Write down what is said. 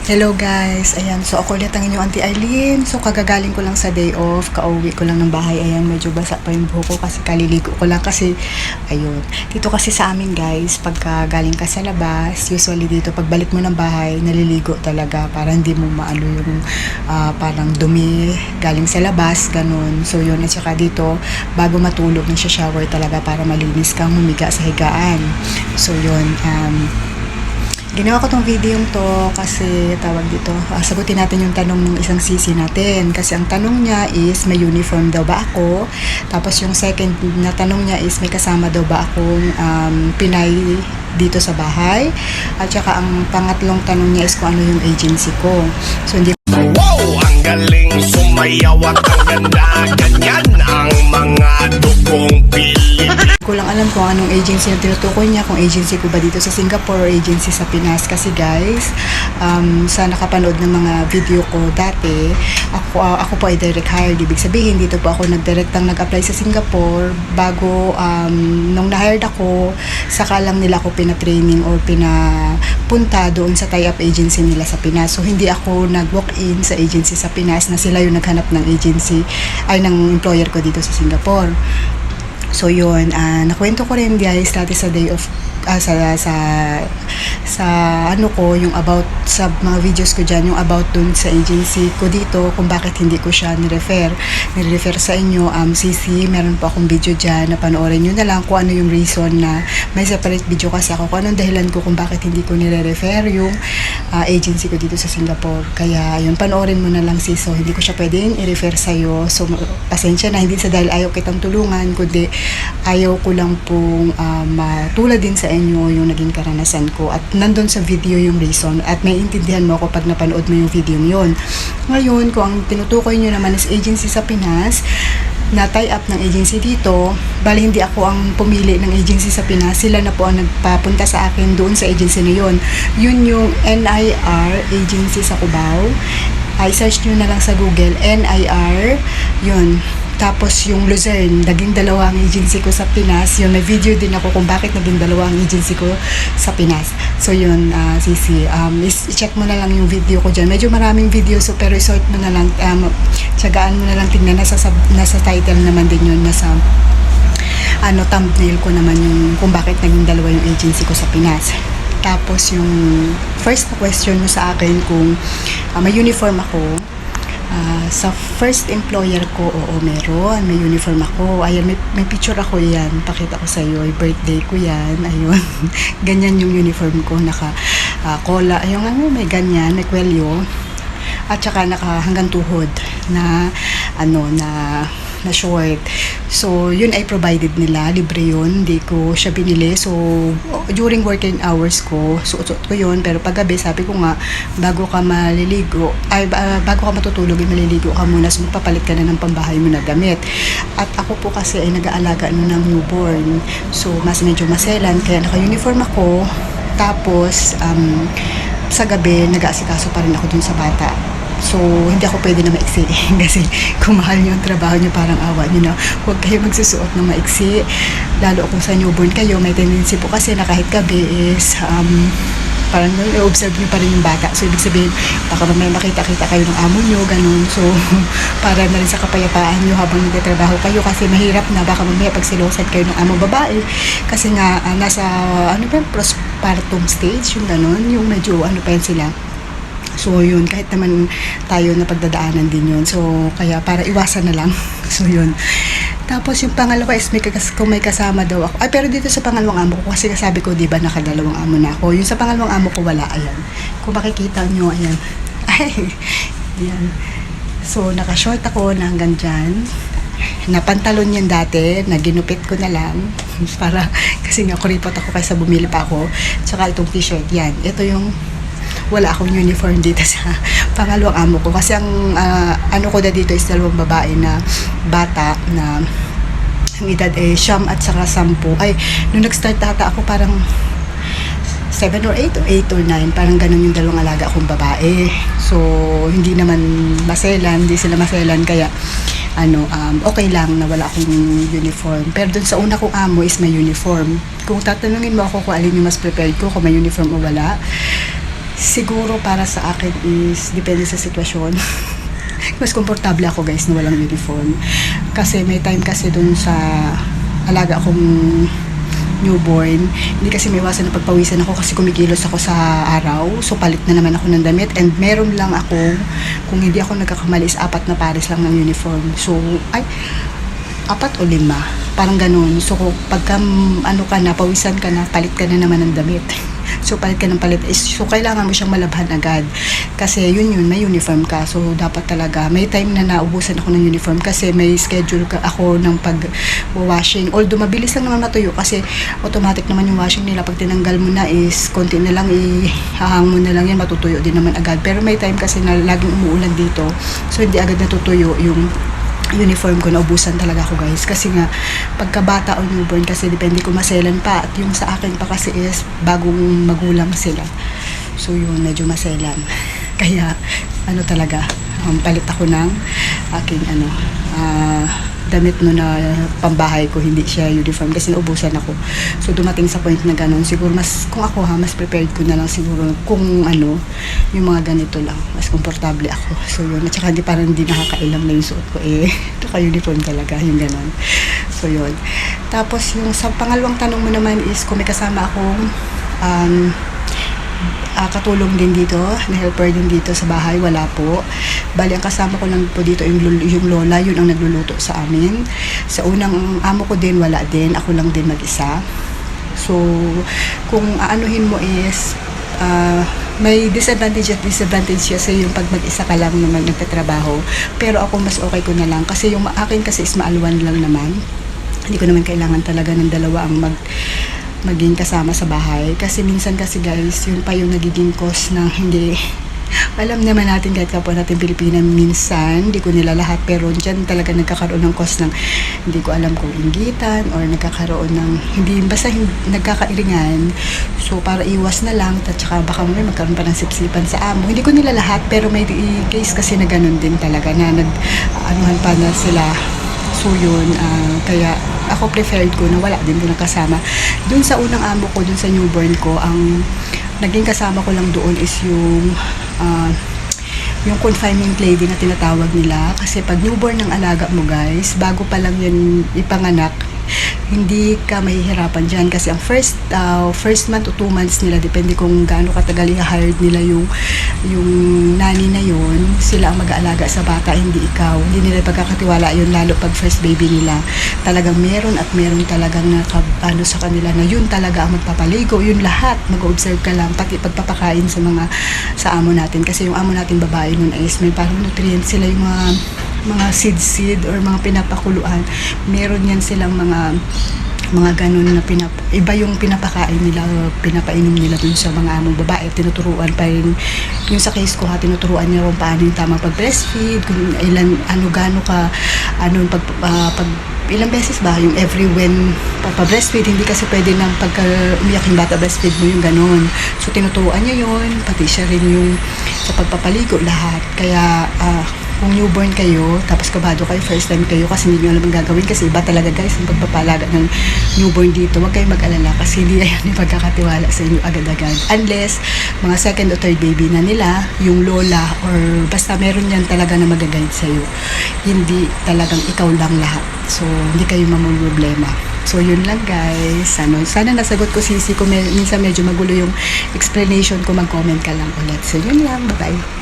Hello guys, ayan, so ako ulit ang inyong Auntie Eileen. So kagagaling ko lang sa day off, kauwi ko lang ng bahay. Ayan, medyo basa pa yung buhok ko kasi kaliligo ko lang kasi, ayun. Dito kasi sa amin guys, pagka galing ka sa labas, usually dito, pagbalik mo ng bahay, naliligo talaga para hindi mo maano yung parang dumi galing sa labas, ganun. So yun, at saka dito, bago matulog, shower talaga para malinis kang humiga sa higaan. So yun, ginawa ko tong video to kasi tawag dito, sagutin natin yung tanong ng isang sisi natin. Kasi ang tanong niya is, may uniform daw ba ako? Tapos yung second na tanong niya is, may kasama daw ba akong Pinay dito sa bahay? At saka ang pangatlong tanong niya is kung ano yung agency ko. So hindi wow! Ang galing sumayaw at ang ganda. Ganyan ang mga dugong Pilipino. ko lang alam kung anong agency na tinutukoy niya, kung agency ko ba dito sa Singapore or agency sa Pinas. Kasi guys, sa nakapanood ng mga video ko dati, ako po ay direct hire. Ibig sabihin, dito po ako nag-apply sa Singapore bago nung na-hired ako, saka lang nila ako pina-training or pinapunta doon sa tie-up agency nila sa Pinas. So hindi ako nag-walk-in sa agency sa Pinas na sila yung naghanap ng agency ay ng employer ko dito sa Singapore. So yun, nakwento ko rin guys dati sa day of sa ano ko, yung about sa mga videos ko dyan, yung about dun sa agency ko dito, kung bakit hindi ko siya nire-refer sa inyo. CC, meron po akong video dyan na panoorin nyo na lang kung ano yung reason na may separate video kasi ako, kung anong dahilan ko kung bakit hindi ko nire-refer yung agency ko dito sa Singapore. Kaya yun, panoorin mo na lang sis. So hindi ko siya pwedeng i-refer sa'yo, so pasensya na, hindi sa dahil ayaw kitang tulungan, kundi ayaw ko lang pong matulad din sa inyo yung naging karanasan ko, at nandun sa video yung reason at may intindihan mo ako pag napanood mo yung video yun. Ngayon, kung ang tinutukoy nyo naman is agency sa Pinas, na tie up ng agency dito, bali hindi ako ang pumili ng agency sa Pinas, sila na po ang nagpapunta sa akin doon sa agency na yun. Yun yung NIR agency sa Cubao. I-search nyo na lang sa Google, NIR, yun. Tapos yung Luzerne, naging dalawa ang agency ko sa Pinas. Yun, may video din ako kung bakit naging dalawa ang agency ko sa Pinas. So yun, Sisi, i-check mo na lang yung video ko dyan. Medyo maraming video, so pero i-sort mo na lang, tsagaan mo na lang tingnan, nasa title naman din yun, nasa thumbnail ko naman yung kung bakit naging dalawa yung agency ko sa Pinas. Tapos yung first question mo sa akin kung may uniform ako. Sa first employer ko, oo, meron. May uniform ako. Ayan, may picture ako yan. Pakita ko sa iyo. Birthday ko yan. Ayun. Ganyan yung uniform ko. Naka-cola. Ayun, may ganyan. May kwelyo. At saka naka hanggang tuhod na na short. So, yun ay provided nila. Libre yun. Hindi ko siya binili. So, during working hours ko, suot ko yun. Pero paggabi, sabi ko nga, bago ka matutulog, maliligo ka muna. So, magpapalit ka na ng pambahay mo na gamit. At ako po kasi ay nag-aalaga ng newborn. So, medyo maselan. Kaya naka-uniform ako. Tapos, sa gabi, nag-aasikaso pa rin ako dun sa bata. So, hindi ako pwede na maiksi kasi kung mahal nyo ang trabaho nyo, parang awa nyo na huwag kayo magsusuot ng maiksi, lalo kung sa newborn kayo. May tendency po kasi na kahit gabi is parang i-observe nyo pa rin yung bata. So, ibig sabihin, baka may makita-kita kayo ng amo nyo, ganun. So, para na rin sa kapayapaan nyo habang nagtatrabaho kayo, kasi mahirap na baka mamaya pagsilosan kayo ng amo babae kasi nga nasa postpartum stage, yung ganun, yung medyo pa yan sila. So, yun, kahit naman tayo na pagdadaanan din yun. So, kaya para iwasan na lang. So, yun. Tapos, yung pangalawa is kung may kasama daw ako. Ay, pero dito sa pangalawang amo ko, kasi sabi ko, diba, nakadalawang amo na ako. Yung sa pangalawang amo ko, wala. Ayan. Kung makikita nyo, ayan. Ay, ayan. So, naka-short ako na hanggang dyan. Napantalon yan dati, na ginupit ko na lang. Para, kasi nga, kuripot ako kaysa bumili pa ako. Tsaka itong t-shirt, yan. Ito yung wala akong uniform dito sa pangalawang amo ko kasi ang ko na dito is dalawang babae na bata na ang edad ay 9 at saka 10. Ay, nung nag-start ata ako parang 7 or 8 o 8 or 9, parang ganun yung dalawang alaga akong babae. So, hindi naman maselan, hindi sila maselan, kaya okay lang na wala akong uniform. Pero dun sa una kong amo is may uniform. Kung tatanungin mo ako kung alin yung mas prepared ko, kung may uniform o wala, Siguro para sa akin is depende sa sitwasyon. Mas komportable ako guys na walang uniform. Kasi may time kasi dun sa alaga akong newborn, hindi kasi may iwasan na pagpawisan ako kasi kumikilos ako sa araw. So palit na naman ako ng damit and meron lang ako, kung hindi ako nagkakamali is 4 na pares lang ng uniform. So, 4 o 5, parang ganun. So pagka ano ka na, pawisan ka na, palit ka na naman ng damit. So palit ka ng palit, so kailangan mo siyang malabhan agad kasi yun may uniform ka. So dapat talaga, may time na naubusan ako ng uniform kasi may schedule ako ng pag-washing, although mabilis lang naman matuyo kasi automatic naman yung washing nila. Pag tinanggal mo na is konti na lang, ihahang mo na lang yan, matutuyo din naman agad. Pero may time kasi na laging umuulan dito, so hindi agad natutuyo yung uniform ko. Naubusan talaga ako guys kasi nga pagkabata o newborn kasi depende kung maselan pa, at yung sa akin pa kasi is bagong magulang sila, so yun medyo maselan. Kaya ano talaga, palit ako ng aking damit no na pambahay ko, hindi siya uniform kasi naubusan ako. So dumating sa point na ganun, siguro mas, kung ako mas prepared ko na lang siguro kung yung mga ganito lang, mas komportable ako. So yun, at saka parang hindi nakakailang na yung suot ko, naka-uniform talaga, yung ganun. So yun. Tapos yung sa pangalawang tanong mo naman is kung may kasama akong katulong din dito, na helper din dito sa bahay, wala po. Bali, ang kasama ko lang po dito yung lola, yun ang nagluluto sa amin. Sa unang amo ko din, wala din, ako lang din mag-isa. So, kung aanuhin mo is, may disadvantage at disadvantage kasi yung pag mag-isa ka lang naman nagtatrabaho. Pero ako mas okay ko na lang kasi yung akin kasi is maalwan lang naman. Hindi ko naman kailangan talaga ng dalawa ang maging kasama sa bahay kasi minsan kasi guys, yun pa yung nagiging cause ng hindi, alam naman natin kahit kapwa natin Pilipina, minsan hindi ko nila lahat, pero dyan talaga nagkakaroon ng cause ng hindi ko alam kung inggitan or nagkakaroon ng basta nagkakairingan. So para iwas na lang, at saka baka magkaroon pa ng sipsipan sa amo, hindi ko nila lahat, pero may case kasi na ganun din talaga na nag-anuhan pa na sila. So yun, kaya ako preferred ko na wala din doon kasama. Doon sa unang amo ko, doon sa newborn ko, ang naging kasama ko lang doon is yung confinement lady na tinatawag nila. Kasi pag newborn ng alaga mo guys, bago pa lang yan ipanganak, hindi ka mahihirapan dyan kasi ang first month o 2 months nila, depende kung gaano katagal i-hired nila yung nanny na yun, sila ang mag-aalaga sa bata, hindi ikaw. Hindi nila pagkakatiwala yun, lalo pag first baby nila. Talagang meron talagang sa kanila na yun talaga ang magpapaligo, yun lahat, mag-observe ka lang, pati pagpapakain sa amo natin. Kasi yung amo natin babae nun is may parang nutrients sila, yung mga seed or mga pinapakuluan, meron yan silang mga ganun na iba yung pinapakain nila, pinapainom nila dun sa mga among babae. Tinuturuan pa rin, yung sa case ko tinuturuan niya kung paano yung tamang pag-breastfeed, kung gaano ka, ilang beses ba, yung every when pagpa-breastfeed, hindi kasi pwede nang pagka umiyak yung bata, breastfeed mo yung ganun. So tinuturuan niya yun, pati siya rin yung sa pagpapaligo, lahat. Kaya kung newborn kayo, tapos kabado kayo, first time kayo kasi hindi nyo alam ang gagawin, kasi iba talaga guys ang pagpapalaga ng newborn dito. Huwag kayong mag-alala kasi hindi yan yung pagkakatiwala sa inyo agad-agad, unless mga second o third baby na nila, yung lola or basta meron yan talaga na mag-guide sa'yo, hindi talagang ikaw lang lahat. So hindi kayo mamumroblema. So yun lang guys, sana nasagot ko Sisi. Kung minsan medyo magulo yung explanation ko, mag-comment ka lang ulit. So yun lang, bye bye.